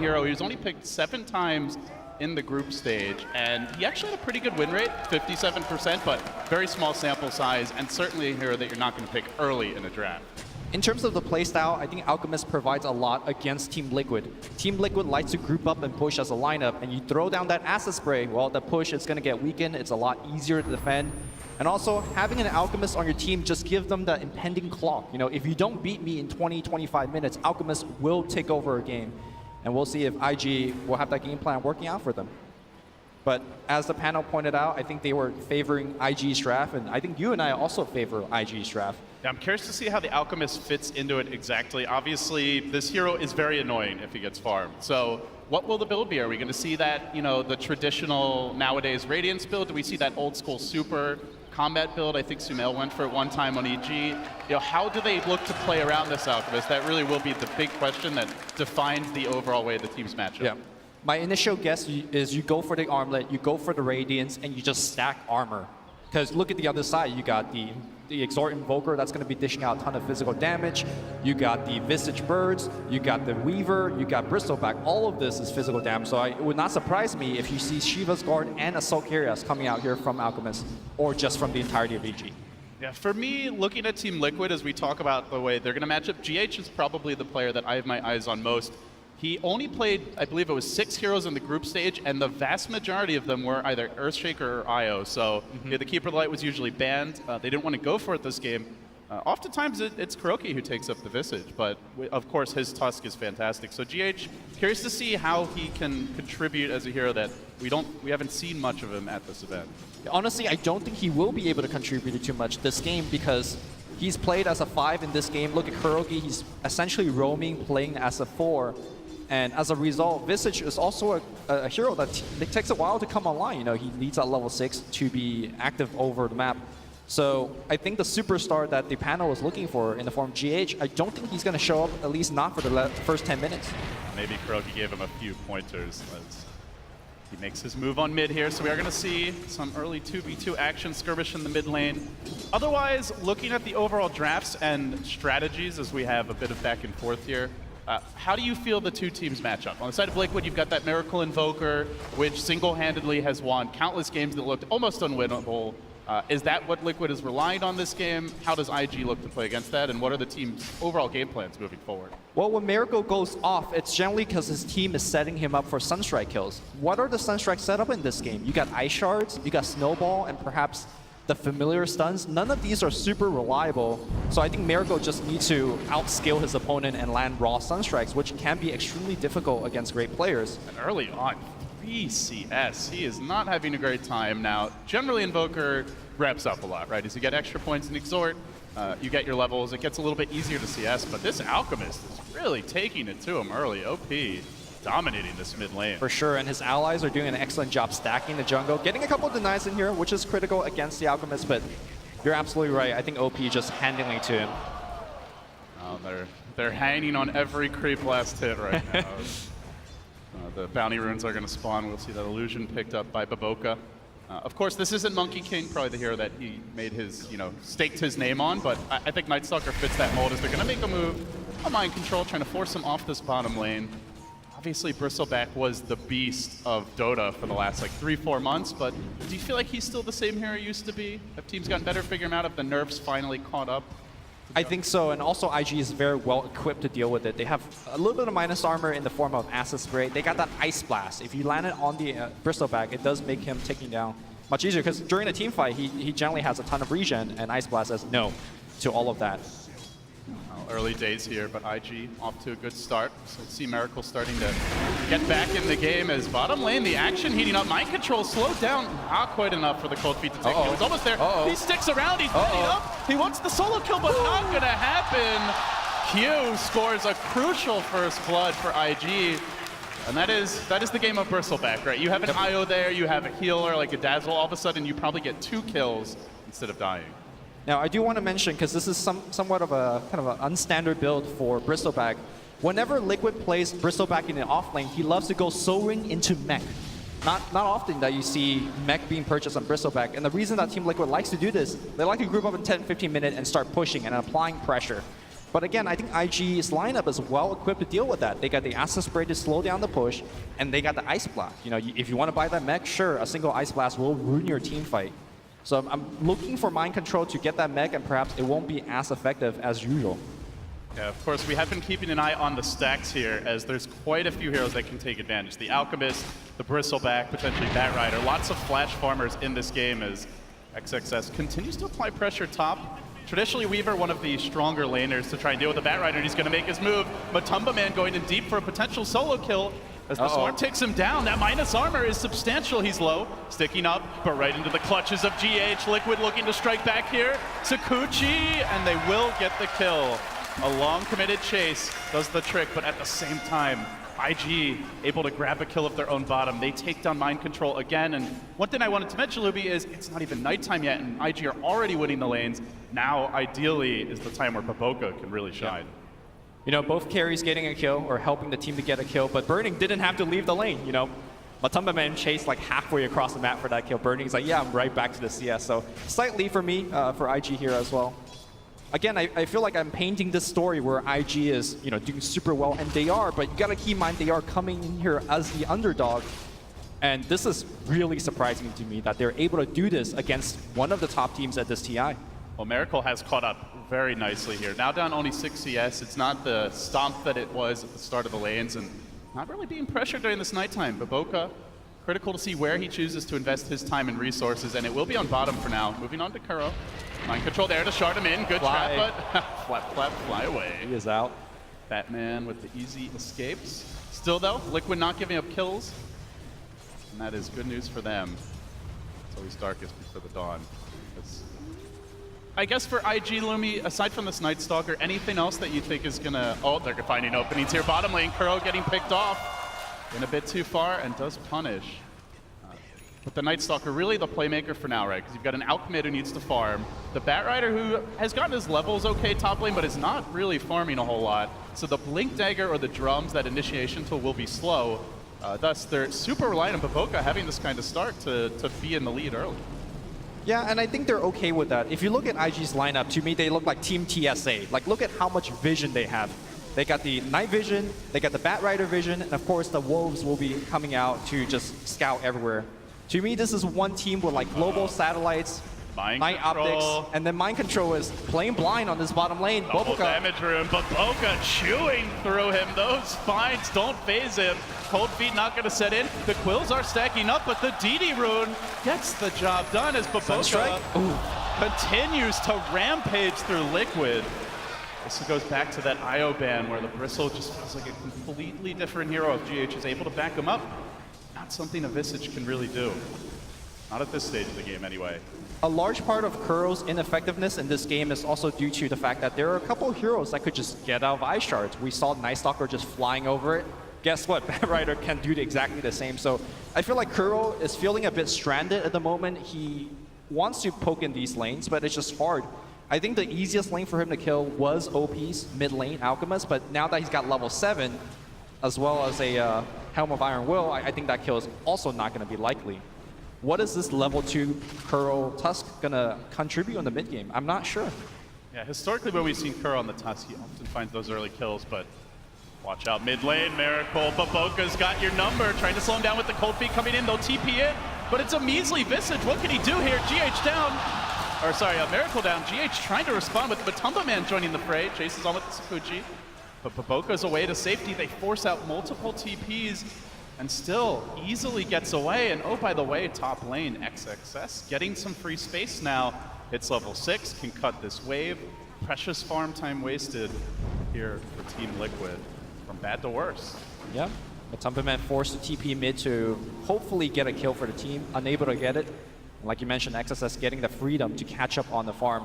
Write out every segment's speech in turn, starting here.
hero. He was only picked 7 times in the group stage, and he actually had a pretty good win rate, 57%, but very small sample size, and certainly a hero that you're not going to pick early in a draft. In terms of the playstyle, I think Alchemist provides a lot against Team Liquid. Team Liquid likes to group up and push as a lineup, and you throw down that acid spray, well, the push is going to get weakened. It's a lot easier to defend. And also, having an Alchemist on your team just gives them the impending clock. You know, if you don't beat me in 20, 25 minutes, Alchemist will take over a game. And we'll see if IG will have that game plan working out for them. But as the panel pointed out, I think they were favoring IG's draft, and I think you and I also favor IG's draft. Yeah, I'm curious to see how the Alchemist fits into it exactly. Obviously, this hero is very annoying if he gets farmed. So what will the build be? Are we going to see that, you know, the traditional nowadays Radiance build? Do we see that old school super combat build? I think Sumail went for it one time on EG. You know, how do they look to play around this Alchemist? That really will be the big question that defines the overall way the teams match up. Yeah. My initial guess is you go for the armlet, you go for the Radiance, and you just stack armor. Because look at the other side, you got the Exort Invoker that's going to be dishing out a ton of physical damage. You got the Visage Birds, you got the Weaver, you got Bristleback. All of this is physical damage, so it would not surprise me if you see Shiva's Guard and Assault Carriers coming out here from Alchemist, or just from the entirety of EG. Yeah, for me, looking at Team Liquid as we talk about the way they're going to match up, GH is probably the player that I have my eyes on most. He only played, I believe it was 6 heroes in the group stage, and the vast majority of them were either Earthshaker or IO. So yeah, the Keeper of the Light was usually banned. They didn't want to go for it this game. Oftentimes it's Kuroky who takes up the Visage, but of course his Tusk is fantastic. So GH, curious to see how he can contribute as a hero that we haven't seen much of him at this event. Honestly, I don't think he will be able to contribute too much this game because he's played as a 5 in this game. Look at Kuroky, he's essentially roaming, playing as a 4. And as a result, Visage is also a hero that it takes a while to come online. You know, he needs at level 6 to be active over the map. So I think the superstar that the panel was looking for in the form of GH, I don't think he's going to show up, at least not for the first 10 minutes. Maybe Kuroky gave him a few pointers as he makes his move on mid here. So we are going to see some early 2v2 action, skirmish in the mid lane. Otherwise, looking at the overall drafts and strategies as we have a bit of back and forth here, how do you feel the two teams match up? On the side of Liquid, you've got that Miracle Invoker, which single-handedly has won countless games that looked almost unwinnable. Is that what Liquid is relying on this game? How does IG look to play against that? And what are the team's overall game plans moving forward? Well, when Miracle goes off, it's generally because his team is setting him up for Sunstrike kills. What are the Sunstrike set up in this game? You got Ice Shards, you got Snowball, and perhaps the familiar stuns. None of these are super reliable, so I think Miracle just needs to outskill his opponent and land raw Sunstrikes, which can be extremely difficult against great players. And early on, 3 CS. He is not having a great time now. Generally, Invoker reps up a lot, right? As you get extra points in Exort, you get your levels, it gets a little bit easier to CS, but this Alchemist is really taking it to him early. OP dominating this mid lane. For sure, and his allies are doing an excellent job stacking the jungle, getting a couple of denies in here, which is critical against the Alchemist, but you're absolutely right. I think OP just handling it to him. Oh, they're hanging on every creep last hit right now. The bounty runes are going to spawn. We'll see that illusion picked up by Baboka. Of course, this isn't Monkey King, probably the hero that he made his, staked his name on, but I think Night Stalker fits that mold as they're going to make a move on mind control, trying to force him off this bottom lane. Obviously, Bristleback was the beast of Dota for the last 3-4 months, but do you feel like he's still the same hero he used to be? Have teams gotten better figuring him out? Have the nerfs finally caught up? I think so, and also IG is very well equipped to deal with it. They have a little bit of minus armor in the form of Acid Spray. They got that Ice Blast. If you land it on the Bristleback, it does make him taking down much easier, because during a team fight, he generally has a ton of regen, and Ice Blast says no to all of that. Early days here, but IG off to a good start. So see Miracle starting to get back in the game as bottom lane, the action heating up. Mind control slowed down, not quite enough for the cold feet to take. He's almost there. He sticks around, he's ready up. He wants the solo kill, but not gonna happen. Q scores a crucial first blood for IG. And that is the game of Bristleback, right? You have an IO there, you have a healer like a Dazzle, all of a sudden you probably get 2 kills instead of dying. Now, I do want to mention, because this is somewhat of a kind of an unstandard build for Bristleback, whenever Liquid plays Bristleback in the off lane, he loves to go Soul Ring into mech. Not often that you see mech being purchased on Bristleback, and the reason that Team Liquid likes to do this, they like to group up in 10-15 minutes and start pushing and applying pressure. But again, I think IG's lineup is well equipped to deal with that. They got the Acid Spray to slow down the push, and they got the Ice Blast. You know, if you want to buy that mech, sure, a single Ice Blast will ruin your team fight. So I'm looking for Mind Control to get that mech, and perhaps it won't be as effective as usual. Yeah, of course, we have been keeping an eye on the stacks here, as there's quite a few heroes that can take advantage. The Alchemist, the Bristleback, potentially Batrider. Lots of flash farmers in this game as XXS continues to apply pressure top. Traditionally, Weaver, one of the stronger laners to try and deal with the Batrider, and he's going to make his move. Matumba Man going in deep for a potential solo kill as the Swarm takes him down. That minus armor is substantial. He's low, sticking up, but right into the clutches of GH. Liquid looking to strike back here. Sakuchi, and they will get the kill. A long committed chase does the trick, but at the same time, IG able to grab a kill of their own bottom. They take down Mind Control again, and one thing I wanted to mention, Luby, is it's not even nighttime yet, and IG are already winning the lanes. Now, ideally, is the time where Baboka can really shine. You know, both carries getting a kill or helping the team to get a kill, but Burning didn't have to leave the lane, you know. Matumba Man chased like halfway across the map for that kill. Burning's like, yeah, I'm right back to the CS. So slight lead for me, for IG here as well. Again, I feel like I'm painting this story where IG is, you know, doing super well, and they are, but you gotta keep in mind they are coming in here as the underdog. And this is really surprising to me that they're able to do this against one of the top teams at this TI. Well, Miracle has caught up very nicely here. Now down only 6 CS. It's not the stomp that it was at the start of the lanes, and not really being pressured during this nighttime. Baboka, critical to see where he chooses to invest his time and resources, and it will be on bottom for now. Moving on to Kuro. Mind Control there to shard him in. Good trap, but flap, fly away. He is out. Batman with the easy escapes. Still though, Liquid not giving up kills, and that is good news for them. It's always darkest before the dawn. I guess for IG, Lumi, aside from this Night Stalker, anything else that you think is gonna... Oh, they're finding openings here. Bottom lane, Kuro getting picked off. Went a bit too far and does punish. But the Night Stalker, really the playmaker for now, right? Because you've got an Alchemid who needs to farm. The Batrider who has gotten his levels okay top lane, but is not really farming a whole lot. So the Blink Dagger or the drums, that initiation tool, will be slow. Thus, they're super reliant on Baboka having this kind of start to be in the lead early. Yeah, and I think they're okay with that. If you look at IG's lineup, to me, they look like Team TSA. Like, look at how much vision they have. They got the night vision, they got the Batrider vision, and of course, the Wolves will be coming out to just scout everywhere. To me, this is one team with like global satellites, night optics, and then Mind Control is playing blind on this bottom lane. Double damage room, Baboka chewing through him. Those spines don't phase him. Cold Feet not going to set in. The Quills are stacking up, but the DD rune gets the job done as Baboka continues to rampage through Liquid. This goes back to that IO ban where the Bristle just feels like a completely different hero if GH is able to back him up. Not something a Visage can really do. Not at this stage of the game anyway. A large part of Kuro's ineffectiveness in this game is also due to the fact that there are a couple of heroes that could just get out of Ice Shards. We saw Night Stalker just flying over it. Guess what? Batrider can do exactly the same. So I feel like Kuro is feeling a bit stranded at the moment. He wants to poke in these lanes, but it's just hard. I think the easiest lane for him to kill was OP's mid lane, Alchemist, but now that he's got level 7, as well as a Helm of Iron Will, I think that kill is also not going to be likely. What is this level 2 Kuro Tusk going to contribute on the mid game? I'm not sure. Yeah, historically when we've seen Kuro on the Tusk, he often finds those early kills, but watch out mid lane, Miracle. Baboka's got your number, trying to slow him down with the Cold Feet coming in. They'll TP it, but it's a measly Visage. What can he do here? GH down. Or sorry, Miracle down. GH trying to respond with the Matumba Man joining the fray. Chases on with the Sakuchi. But Baboka's away to safety. They force out multiple TPs and still easily gets away. And oh, by the way, top lane, XXS getting some free space now. Hits level 6, can cut this wave. Precious farm time wasted here for Team Liquid. From bad to worse. Yeah, Matumba Man forced to TP mid to hopefully get a kill for the team. Unable to get it. Like you mentioned, XSS getting the freedom to catch up on the farm.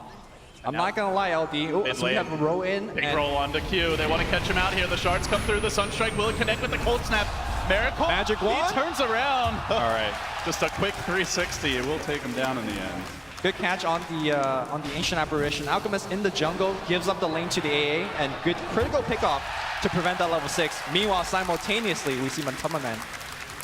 I'm not gonna lie, LD. Oh, so we have a roll in. Big roll onto Q. They want to catch him out here. The shards come through. The Sunstrike will connect with the Cold Snap. Miracle. Magic Wand. He turns around. All right. Just a quick 360. It will take him down in the end. Good catch on the Ancient Apparition. Alchemist in the jungle gives up the lane to the AA, and good critical pickoff to prevent that level 6. Meanwhile, simultaneously, we see Matumba Man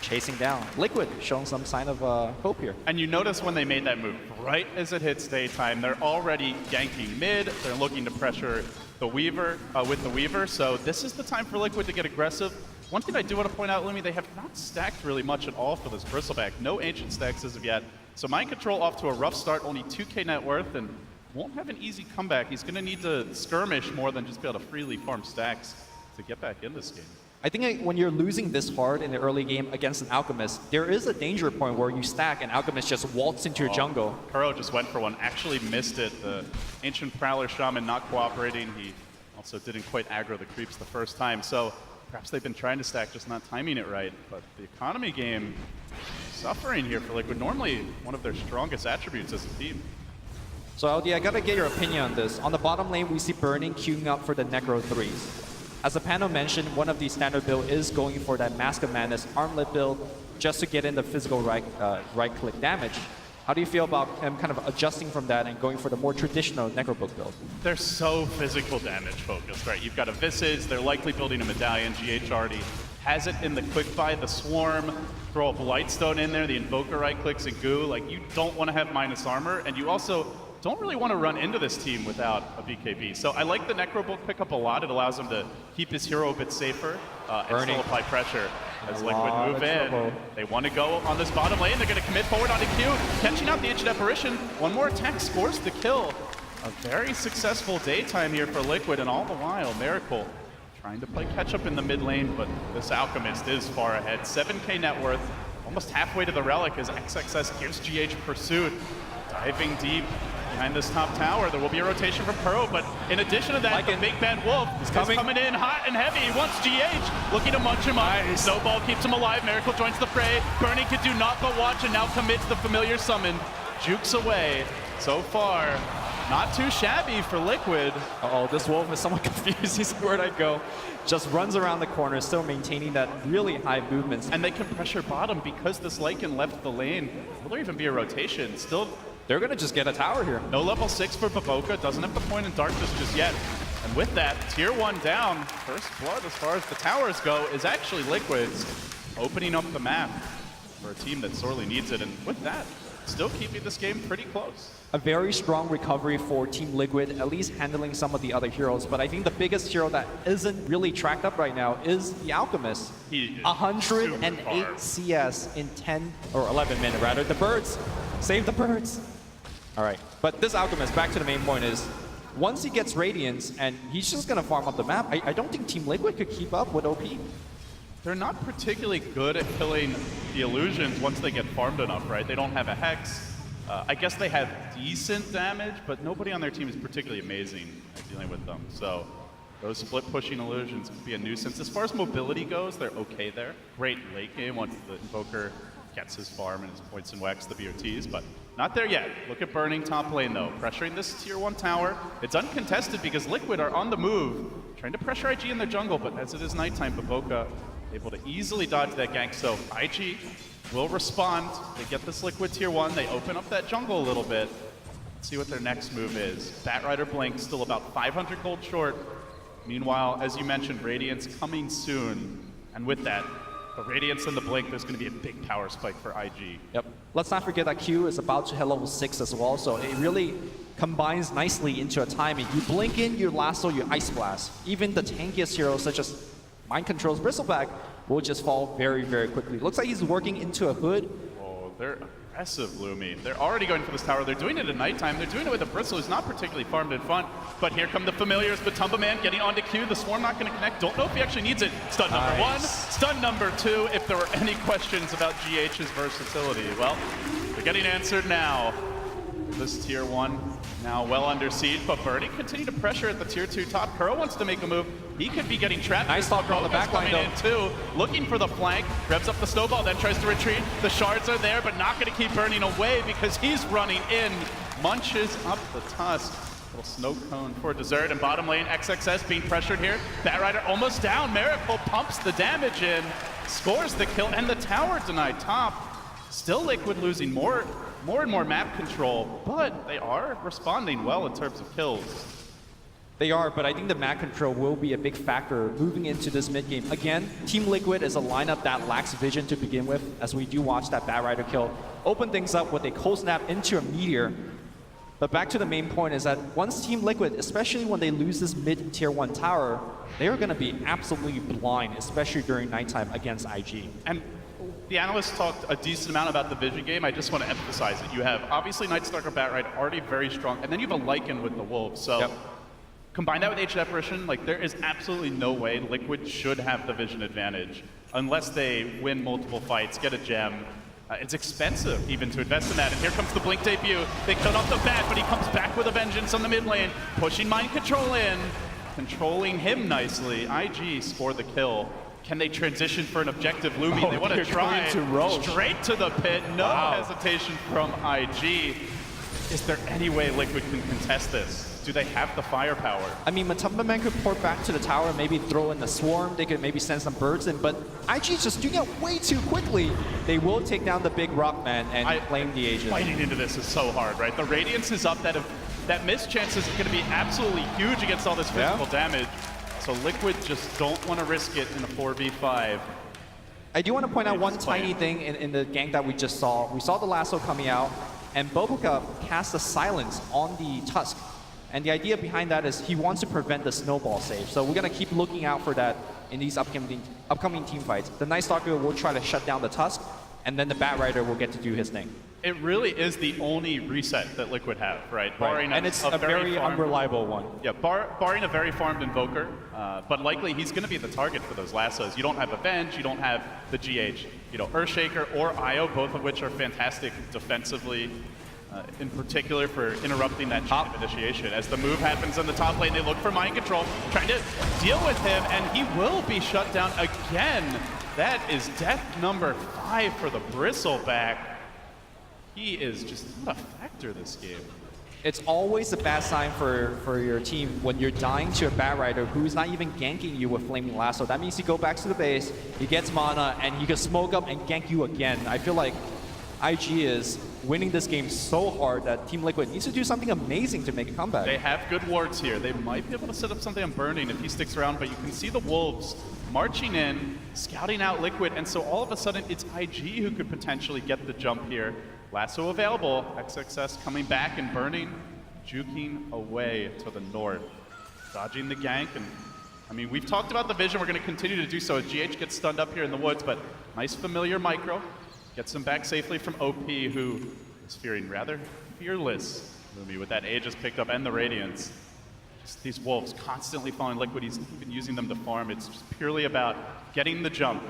chasing down. Liquid showing some sign of hope here. And you notice when they made that move, right as it hits daytime, they're already ganking mid. They're looking to pressure the Weaver, so this is the time for Liquid to get aggressive. One thing I do want to point out, Lumi, they have not stacked really much at all for this Bristleback. No Ancient stacks as of yet. So Mind Control off to a rough start, only 2k net worth, and won't have an easy comeback. He's going to need to skirmish more than just be able to freely farm stacks to get back in this game. I think when you're losing this hard in the early game against an Alchemist, there is a danger point where you stack and Alchemist just waltz into your jungle. Kuro just went for one, actually missed it. The Ancient Prowler Shaman not cooperating. He also didn't quite aggro the creeps the first time. So perhaps they've been trying to stack, just not timing it right. But the economy game suffering here for Liquid. Normally one of their strongest attributes as a team. So LD, I gotta get your opinion on this. On the bottom lane, we see Burning queuing up for the Necro 3s. As the panel mentioned, one of the standard build is going for that Mask of Madness armlet build just to get in the physical right-click damage. How do you feel about him kind of adjusting from that and going for the more traditional Necrobook build? They're so physical damage focused, right? You've got a Visage, they're likely building a Medallion, GH already has it in the quick buy, the Swarm, throw a Blightstone in there, the Invoker right clicks and goo. Like, you don't want to have minus armor, and you also don't really want to run into this team without a BKB. So I like the Necrobook pickup a lot. It allows him to keep his hero a bit safer and still apply pressure as Liquid move in. They want to go on this bottom lane. They're going to commit forward onto Q, catching out the Ancient Apparition. One more attack scores the kill. A very successful daytime here for Liquid, and all the while, Miracle trying to play catch up in the mid lane, but this Alchemist is far ahead. 7k net worth, almost halfway to the Relic as XXS gives GH pursuit. Diving deep behind this top tower. There will be a rotation from Kuro, but in addition to that, the Big Bad Wolf is coming in hot and heavy. He wants GH, looking to munch him up. Snowball keeps him alive. Miracle joins the fray. Burning can do naught but watch and now commits the familiar summon. Jukes away. So far, not too shabby for Liquid. Uh-oh, this Wolf is somewhat confused. He's where'd I go? Just runs around the corner, still maintaining that really high movement. And they can pressure bottom because this Lycan left the lane. Will there even be a rotation? Still, they're going to just get a tower here. no level 6 for Baboka. Doesn't have the point in darkness just yet. And with that, tier 1 down. First blood as far as the towers go is actually Liquid's, opening up the map for a team that sorely needs it. And with that, still keeping this game pretty close. A very strong recovery for Team Liquid, at least handling some of the other heroes. But I think the biggest hero that isn't really tracked up right now is the Alchemist. 108 CS in 10 or 11 minutes rather. The birds, save the birds. All right, but this Alchemist, back to the main point, is once he gets Radiance and he's just gonna farm up the map, I don't think Team Liquid could keep up with OP. They're not particularly good at killing the illusions once they get farmed enough, right? They don't have a Hex. I guess they have decent damage, but nobody on their team is particularly amazing at dealing with them. So those split pushing illusions could be a nuisance. As far as mobility goes, they're okay there. Great late game once the Invoker gets his farm and his points and wax the BOTs, but not there yet. Look at Burning top lane though, pressuring this tier 1 tower. It's uncontested because Liquid are on the move, trying to pressure IG in their jungle, but as it is nighttime, Baboka able to easily dodge that gank. So IG will respond. They get this Liquid tier 1. They open up that jungle a little bit. Let's see what their next move is. Batrider Blink still about 500 gold short. Meanwhile, as you mentioned, Radiance coming soon. And with that, the Radiance and the Blink, there's going to be a big power spike for IG. Yep. Let's not forget that Q is about to hit level 6 as well, so it really combines nicely into a timing. You blink in, you lasso, you Ice Blast. Even the tankiest heroes such as Mind Control's Bristleback will just fall very, very quickly. Looks like he's working into a hood. Oh, they're aggressive, Lumi. They're already going for this tower. They're doing it at nighttime. They're doing it with a Bristle who's not particularly farmed in front. But here come the familiars. Batumba Man getting onto Q. The Swarm not going to connect. Don't know if he actually needs it. Stun number 1. Stun number 2. If there were any questions about GH's versatility, well, they're getting answered now. This tier 1 now well under siege, but Burning continue to pressure at the tier 2 top. Kuro wants to make a move. He could be getting trapped. Nice talk on the back line coming in too, looking for the flank, revs up the snowball, then tries to retreat. The shards are there, but not going to keep Burning away because he's running in. Munches up the tusk. Little snow cone for dessert, and bottom lane XXS being pressured here. Batrider almost down. Miracle pumps the damage in, scores the kill, and the tower denied top. Still Liquid losing more and more map control, but they are responding well in terms of kills. They are, but I think the map control will be a big factor moving into this mid game. Again, Team Liquid is a lineup that lacks vision to begin with, as we do watch that Batrider kill open things up with a cold snap into a meteor. But back to the main point is that once Team Liquid, especially when they lose this mid tier 1 tower, they are going to be absolutely blind, especially during nighttime against IG. And the analysts talked a decent amount about the Vision game. I just want to emphasize it. You have obviously Nightstalker Batright already very strong, and then you have a Lycan with the Wolves. So combine that with Ancient Apparition, like there is absolutely no way Liquid should have the Vision advantage unless they win multiple fights, get a gem. It's expensive even to invest in that. And here comes the Blink debut. They cut off the bat, but he comes back with a vengeance on the mid lane, pushing Mind Control in, controlling him nicely. IG score the kill. Can they transition for an objective? Lumi, they want to try straight to the pit. No hesitation from IG. Is there any way Liquid can contest this? Do they have the firepower? I mean, Matumba Man could port back to the tower, maybe throw in the swarm. They could maybe send some birds in, but IG's just doing it way too quickly. They will take down the big rock man and claim the Aegis. Fighting into this is so hard, right? The Radiance is up. That miss chance is going to be absolutely huge against all this physical damage. So Liquid just don't want to risk it in a 4v5. I do want to point out one tiny thing in the gank that we just saw. We saw the lasso coming out, and Boboka cast a silence on the Tusk. And the idea behind that is he wants to prevent the snowball save. So we're going to keep looking out for that in these upcoming team fights. The Nightstalker will try to shut down the Tusk, and then the Batrider will get to do his thing. It really is the only reset that Liquid have, right? And it's a very unreliable one. Yeah, barring a very farmed Invoker, but likely he's going to be the target for those lassos. You don't have Avenge, you don't have the GH. You know, Earthshaker or Io, both of which are fantastic defensively, in particular for interrupting that chain of initiation. As the move happens in the top lane, they look for Mind Control, trying to deal with him, and he will be shut down again. That is death number 5 for the Bristleback. He is just not a factor this game. It's always a bad sign for your team when you're dying to a Batrider who's not even ganking you with Flaming Lasso. That means he go back to the base, he gets mana, and he can smoke up and gank you again. I feel like IG is winning this game so hard that Team Liquid needs to do something amazing to make a comeback. They have good wards here. They might be able to set up something on Burning if he sticks around, but you can see the Wolves marching in, scouting out Liquid, and so all of a sudden it's IG who could potentially get the jump here. Lasso available, XXS coming back and Burning, juking away to the north, dodging the gank. And I mean, we've talked about the Vision, we're going to continue to do so as GH gets stunned up here in the woods, but nice familiar micro, gets him back safely from OP, who is fearing rather fearless. Lumi with that Aegis picked up and the Radiance. Just these Wolves constantly following Liquid, he's been using them to farm. It's just purely about getting the jump,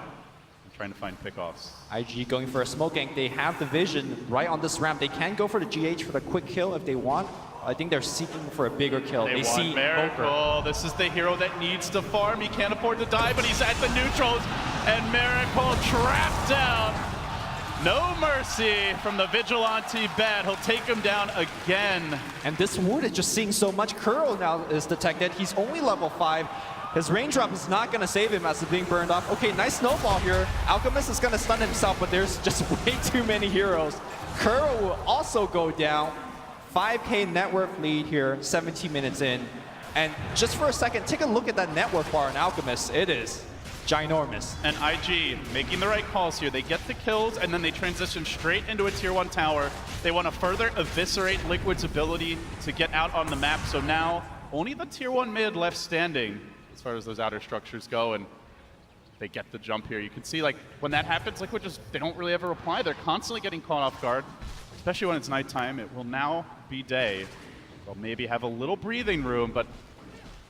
trying to find pickoffs. IG going for a smoke gank. They have the Vision right on this ramp. They can go for the GH for the quick kill if they want. I think they're seeking for a bigger kill. They see Miracle. This is the hero that needs to farm. He can't afford to die, but he's at the neutrals. And Miracle trapped down. No mercy from the Vigilante Bat. He'll take him down again. And this ward is just seeing so much. Curl now is detected. He's only level 5. His raindrop is not going to save him as he's being burned off. Okay, nice snowball here. Alchemist is going to stun himself, but there's just way too many heroes. Curl will also go down. 5K network lead here, 17 minutes in. And just for a second, take a look at that network bar in Alchemist. It is ginormous. And IG making the right calls here. They get the kills, and then they transition straight into a tier 1 tower. They want to further eviscerate Liquid's ability to get out on the map. So now, only the tier 1 mid left standing as far as those outer structures go, and they get the jump here. You can see, like, when that happens, Liquid just, they don't really ever reply. They're constantly getting caught off guard, especially when it's nighttime. It will now be day. They'll maybe have a little breathing room, but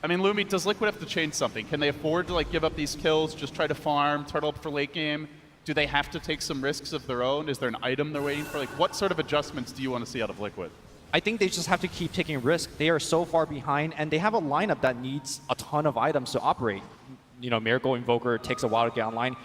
I mean, Lumi, does Liquid have to change something? Can they afford to, like, give up these kills, just try to farm, turtle up for late game? Do they have to take some risks of their own? Is there an item they're waiting for? Like, what sort of adjustments do you want to see out of Liquid? I think they just have to keep taking risks. They are so far behind, and they have a lineup that needs a ton of items to operate. You know, Miracle Invoker takes a while to get online.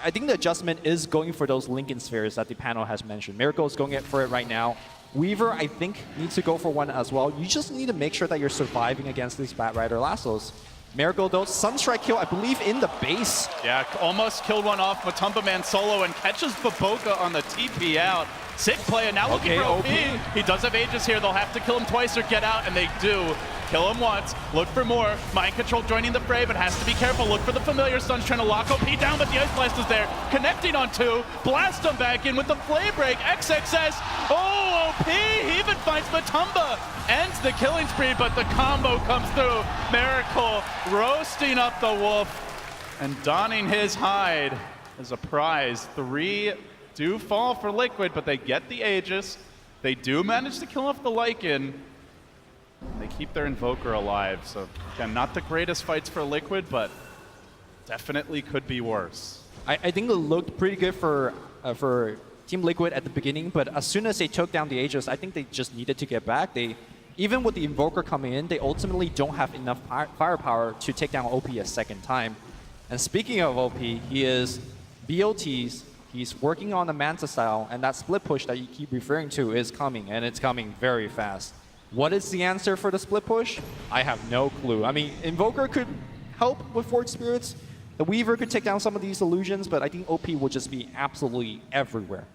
I think the adjustment is going for those Lincoln Spheres that the panel has mentioned. Miracle is going for it right now. Weaver, I think, needs to go for one as well. You just need to make sure that you're surviving against these Batrider lassos. Miracle, though, Sunstrike kill, I believe, in the base. Yeah, almost killed one off. Matumba Man solo and catches Boboka on the TP out. Sick play, and now looking for OP. He does have Aegis here. They'll have to kill him twice or get out, and they do. Kill him once, look for more. Mind Control joining the fray, but has to be careful. Look for the familiar stuns, trying to lock OP down, but the Ice Blast is there. Connecting on 2, blast him back in with the Flame Break. XXS, oh, OP, he even finds Matumba. Ends the killing spree, but the combo comes through. Miracle roasting up the Wolf and donning his hide as a prize. 3 do fall for Liquid, but they get the Aegis. They do manage to kill off the Lycan. They keep their Invoker alive, so again, not the greatest fights for Liquid, but definitely could be worse. I think it looked pretty good for Team Liquid at the beginning, but as soon as they took down the Aegis, I think they just needed to get back. Even with the Invoker coming in, they ultimately don't have enough firepower to take down OP a second time. And speaking of OP, he is BOTs, he's working on the Manta style, and that split push that you keep referring to is coming, and it's coming very fast. What is the answer for the split push? I have no clue. I mean, Invoker could help with Forge Spirits. The Weaver could take down some of these illusions, but I think OP will just be absolutely everywhere.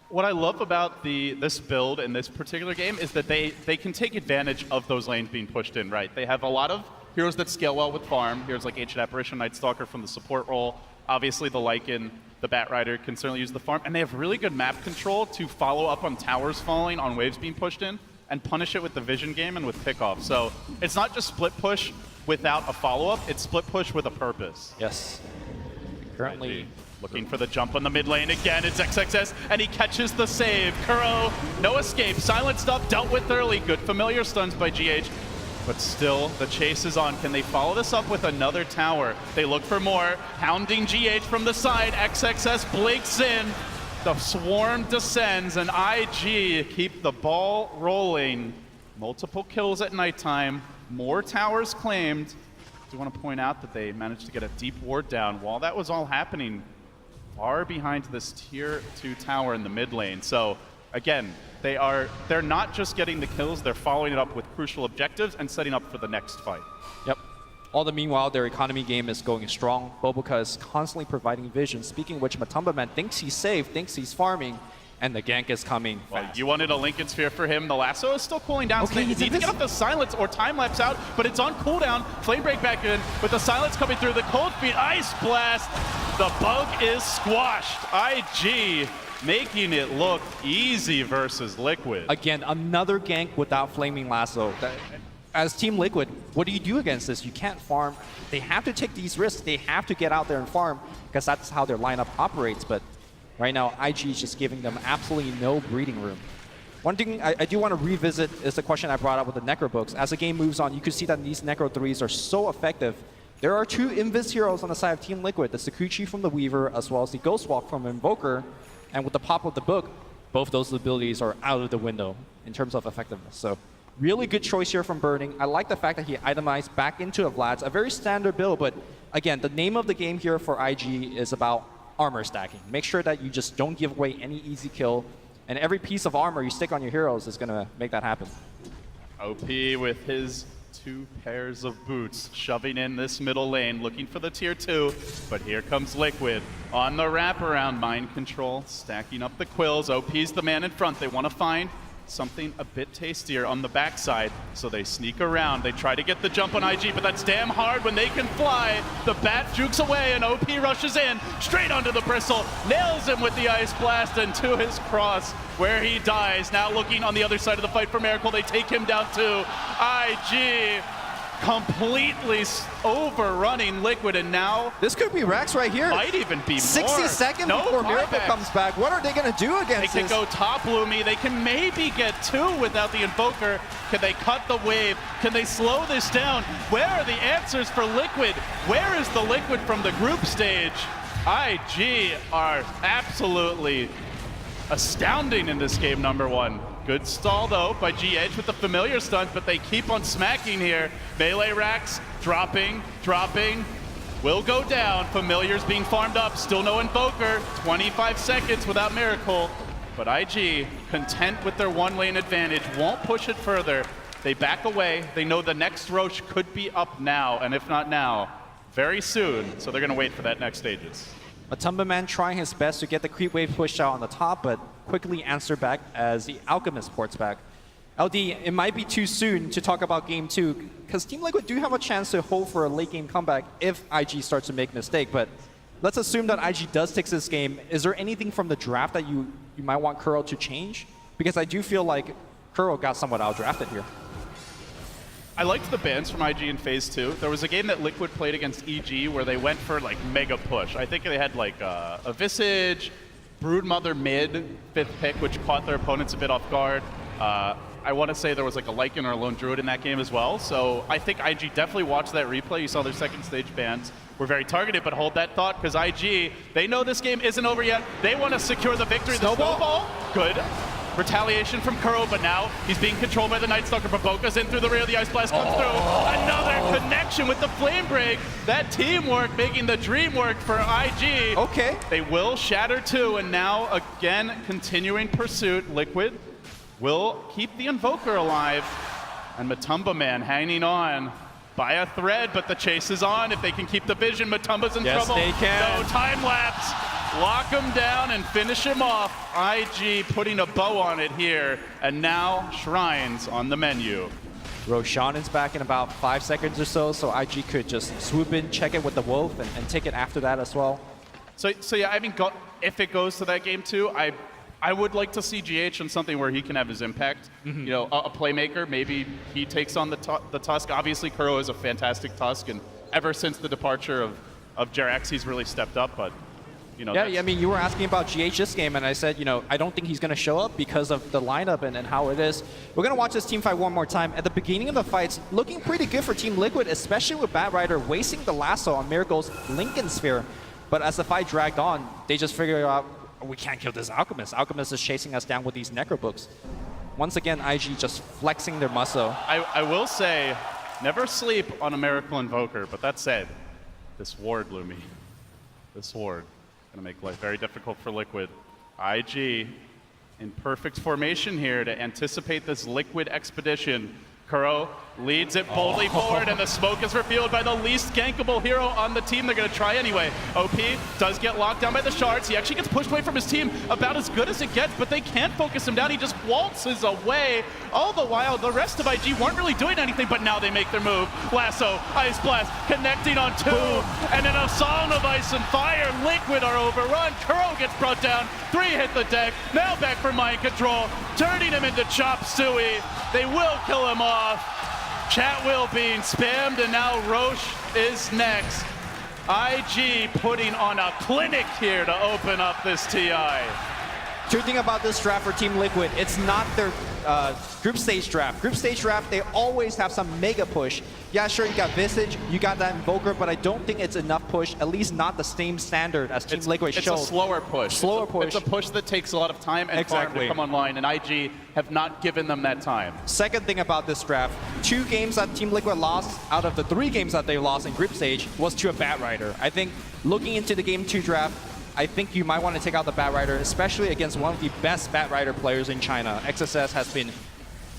What I love about this build in this particular game is that they can take advantage of those lanes being pushed in, right? They have a lot of heroes that scale well with farm. Heroes like Ancient Apparition, Night Stalker from the support role. Obviously, the Lycan, the Bat Rider can certainly use the farm. And they have really good map control to follow up on towers falling, on waves being pushed in, and punish it with the vision game and with pickoff. So it's not just split push without a follow-up, it's split push with a purpose. Yes. Currently looking for the jump on the mid lane again. It's XXS, and he catches the save. Kuro, no escape, silenced up, dealt with early. Good familiar stuns by GH, but still the chase is on. Can they follow this up with another tower? They look for more, hounding GH from the side. XXS blinks in. The swarm descends, and IG keep the ball rolling. Multiple kills at nighttime, more towers claimed. I do want to point out that they managed to get a deep ward down while that was all happening far behind this tier 2 tower in the mid lane. So again, they're not just getting the kills, they're following it up with crucial objectives and setting up for the next fight. Yep. All the meanwhile, their economy game is going strong. Boboka is constantly providing vision. Speaking of which, Matumba Man thinks he's safe, thinks he's farming, and the gank is coming fast. You wanted a Lincoln Sphere for him. The lasso is still cooling down. Okay, so they need to get up the silence or time lapse out, but it's on cooldown. Flame break back in with the silence coming through. The cold feet, Ice Blast. The bug is squashed. IG making it look easy versus Liquid. Again, another gank without Flaming Lasso. As Team Liquid, what do you do against this? You can't farm. They have to take these risks. They have to get out there and farm because that's how their lineup operates. But right now, IG is just giving them absolutely no breathing room. One thing I do want to revisit is the question I brought up with the Necro books. As the game moves on, you can see that these Necro 3s are so effective. There are 2 Invis heroes on the side of Team Liquid, the Sakuchi from the Weaver, as well as the Ghostwalk from Invoker. And with the pop of the book, both those abilities are out of the window in terms of effectiveness. So really good choice here from Burning. I like the fact that he itemized back into a Vlad's, a very standard build, but again, the name of the game here for IG is about armor stacking. Make sure that you just don't give away any easy kill, and every piece of armor you stick on your heroes is going to make that happen. OP with his 2 pairs of boots, shoving in this middle lane, looking for the tier 2, but here comes Liquid on the wraparound. Mind Control, stacking up the quills. OP's the man in front. They want to find something a bit tastier on the backside, so they sneak around. They try to get the jump on IG, but that's damn hard when they can fly. The bat jukes away, and OP rushes in, straight onto the bristle, nails him with the Ice Blast, and to his cross, where he dies. Now looking on the other side of the fight for Miracle, they take him down too. IG completely overrunning Liquid, and now this could be Rax right here. Might even be 60 more. seconds No before Miracle buyback. comes back. What are they going to do against They this? can go top Lumi. They can maybe get 2 without the Invoker. Can they cut the wave? Can they slow this down? Where are the answers for Liquid? Where is the Liquid from the group stage? IG are absolutely astounding in this game, number 1. Good stall, though, by GH with the familiar stuns, but they keep on smacking here. Melee Rax dropping, will go down. Familiars being farmed up, still no Invoker. 25 seconds without Miracle. But IG, content with their 1-lane advantage, won't push it further. They back away. They know the next Roche could be up now, and if not now, very soon. So they're going to wait for that next Aegis. Matumba Man trying his best to get the creep wave pushed out on the top, but quickly answered back as the Alchemist ports back. LD, it might be too soon to talk about game 2, because Team Liquid do have a chance to hold for a late game comeback if IG starts to make a mistake, but let's assume that IG does take this game. Is there anything from the draft that you might want Kuro to change? Because I do feel like Kuro got somewhat outdrafted here. I liked the bans from IG in Phase 2. There was a game that Liquid played against EG where they went for like mega push. I think they had like a Visage, Broodmother mid, 5th pick, which caught their opponents a bit off guard. I want to say there was like a Lycan or a Lone Druid in that game as well. So I think IG definitely watched that replay. You saw their second stage bans were very targeted, but hold that thought because IG, they know this game isn't over yet. They want to secure the victory. Snowball. The snowball, good. Retaliation from Kuro, but now he's being controlled by the Night Stalker. Baboka's in through the rear, the Ice Blast comes through. Another connection with the Flame Break. That teamwork making the dream work for IG. Okay. They will shatter 2, and now again, continuing pursuit. Liquid will keep the Invoker alive, and Matumba Man hanging on by a thread, but the chase is on. If they can keep the vision, Matumba's in Yes, trouble. they can. No time lapse. Lock him down and finish him off. IG putting a bow on it here, and now Shrines on the menu. Roshan is back in about 5 seconds or so, so IG could just swoop in, check it with the Wolf, and take it after that as well. So yeah, I mean, if it goes to that game 2, I would like to see GH on something where he can have his impact. You know, a playmaker, maybe he takes on the Tusk. Obviously, Kuro is a fantastic Tusk, and ever since the departure of Jerax, he's really stepped up, but you know. Yeah, I mean, you were asking about GH this game, and I said, you know, I don't think he's going to show up because of the lineup and how it is. We're going to watch this team fight one more time. At the beginning of the fights, looking pretty good for Team Liquid, especially with Batrider wasting the lasso on Miracle's Lincoln Sphere. But as the fight dragged on, they just figured out, we can't kill this Alchemist. Alchemist is chasing us down with these Necro Books. Once again, IG just flexing their muscle. I will say, never sleep on a Miracle Invoker, but that said, this ward, Lumi, this ward, gonna make life very difficult for Liquid. IG in perfect formation here to anticipate this Liquid expedition. Kuro leads it boldly forward, and the smoke is revealed by the least gankable hero on the team. They're going to try anyway. OP does get locked down by the shards. He actually gets pushed away from his team about as good as it gets, but they can't focus him down. He just waltzes away. All the while, the rest of IG weren't really doing anything, but now they make their move. Lasso, Ice Blast, connecting on 2, and in a song of ice and fire, Liquid are overrun. Kuro gets brought down. 3 hit the deck. Now back for mind control, turning him into Chop Suey. They will kill him off. Chat wheel being spammed, and now Roche is next. IG putting on a clinic here to open up this TI. True thing about this draft for Team Liquid, it's not their group stage draft. Group stage draft, they always have some mega push. Yeah, sure, you got Visage, you got that Invoker, but I don't think it's enough push, at least not the same standard as Team Liquid showed. It's a slower push. Slower push. It's a push that takes a lot of time and farm to come online, and IG have not given them that time. Second thing about this draft, 2 games that Team Liquid lost out of the 3 games that they lost in group stage was to a Batrider. I think looking into the game 2 draft, I think you might want to take out the Batrider, especially against one of the best Batrider players in China. XSS has been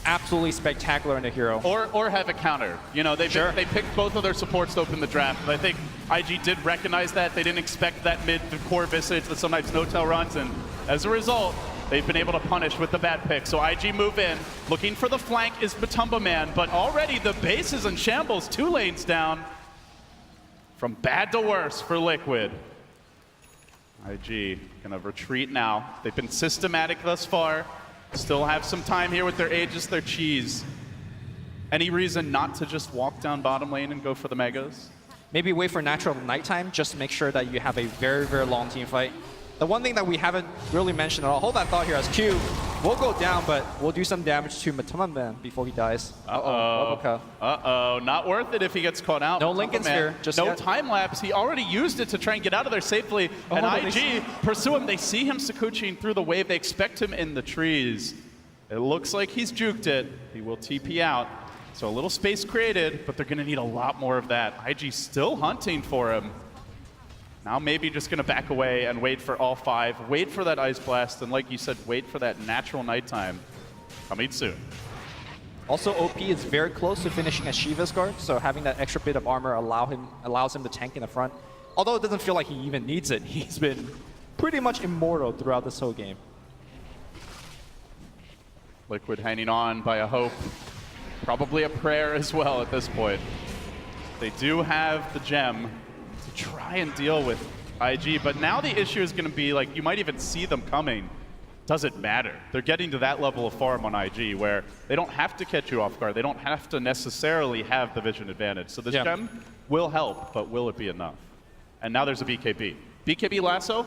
absolutely spectacular in the hero. Or have a counter. You know, they picked both of their supports to open the draft, but I think IG did recognize that. They didn't expect that mid-core Visage that sometimes No-Tail runs, and as a result, they've been able to punish with the bad pick. So IG move in. Looking for the flank is Matumba Man, but already the base is in shambles. 2 lanes down. From bad to worse for Liquid. IG gonna retreat now. They've been systematic thus far. Still have some time here with their Aegis, their cheese. Any reason not to just walk down bottom lane and go for the Megas? Maybe wait for natural nighttime, just to make sure that you have a very, very long team fight. The one thing that we haven't really mentioned at all, hold that thought here as Q will go down, but we'll do some damage to Matumba Man before he dies. Not worth it if he gets caught out. No Lincoln Sphere. Just no yet. time lapse. He already used it to try and get out of there safely. And IG pursue him. They see him Sakuchiing through the wave. They expect him in the trees. It looks like he's juked it. He will TP out. So a little space created, but they're going to need a lot more of that. IG still hunting for him. Now maybe just going to back away and wait for all 5. Wait for that Ice Blast, and like you said, wait for that natural nighttime coming soon. Also, OP is very close to finishing a Shiva's guard, so having that extra bit of armor allows him to tank in the front. although it doesn't feel like he even needs it, he's been pretty much immortal throughout this whole game. Liquid hanging on by a hope, probably a prayer as well at this point. They do have the gem to try and deal with IG, but now the issue is going to be, like, you might even see them coming. Doesn't matter. They're getting to that level of farm on IG where they don't have to catch you off guard. They don't have to necessarily have the vision advantage. So this gem will help, but will it be enough? And now there's a BKB. BKB lasso,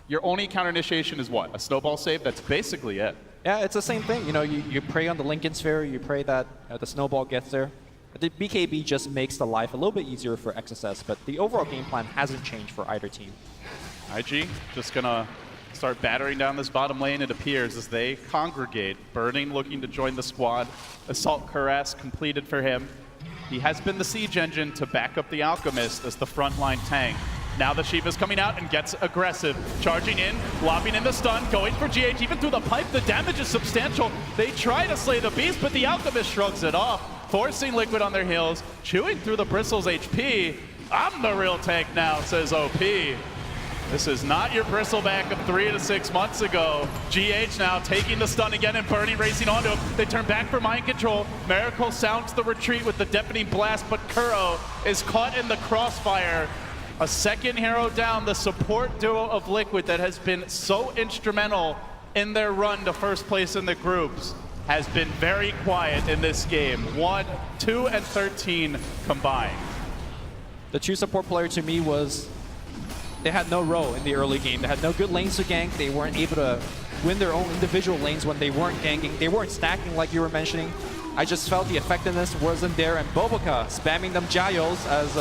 your only counter initiation is what? A snowball save? That's basically it. Yeah, it's the same thing. You know, you pray on the Lincoln Sphere, you pray that the snowball gets there. The BKB just makes the life a little bit easier for XSS, but the overall game plan hasn't changed for either team. IG just gonna start battering down this bottom lane, it appears, as they congregate. Burning looking to join the squad. Assault Cuirass completed for him. He has been the siege engine to back up the Alchemist as the frontline tank. Now the Shiva's coming out and gets aggressive. Charging in, lobbing in the stun, going for GH, even through the pipe. The damage is substantial. They try to slay the beast, but the Alchemist shrugs it off, forcing Liquid on their heels, chewing through the Bristles HP. I'm the real tank now, says OP. This is not your bristleback of 3 to 6 months ago. GH now taking the stun again and Burning racing onto him. They turn back for mind control. Miracle sounds the retreat with the deafening blast, but Kuro is caught in the crossfire. A second hero down, the support duo of Liquid that has been so instrumental in their run to first place in the groups has been very quiet in this game. 1, 2, and 13 combined. The true support player to me was, they had no role in the early game. They had no good lanes to gank. They weren't able to win their own individual lanes when they weren't ganking. They weren't stacking like you were mentioning. I just felt the effectiveness wasn't there, and Boboka spamming them Giles as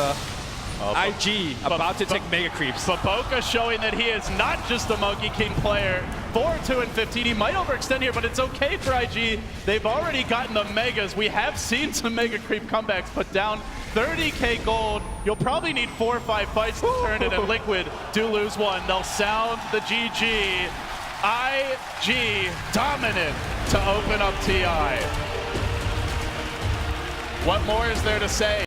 IG about to take mega creeps. Baboka showing that he is not just a Monkey King player. 4, 2, and 15. He might overextend here, but it's okay for IG. They've already gotten the megas. We have seen some mega creep comebacks, but down 30k gold. You'll probably need 4 or 5 fights to turn it, and Liquid do lose one. They'll sound the GG. IG dominant to open up TI. What more is there to say?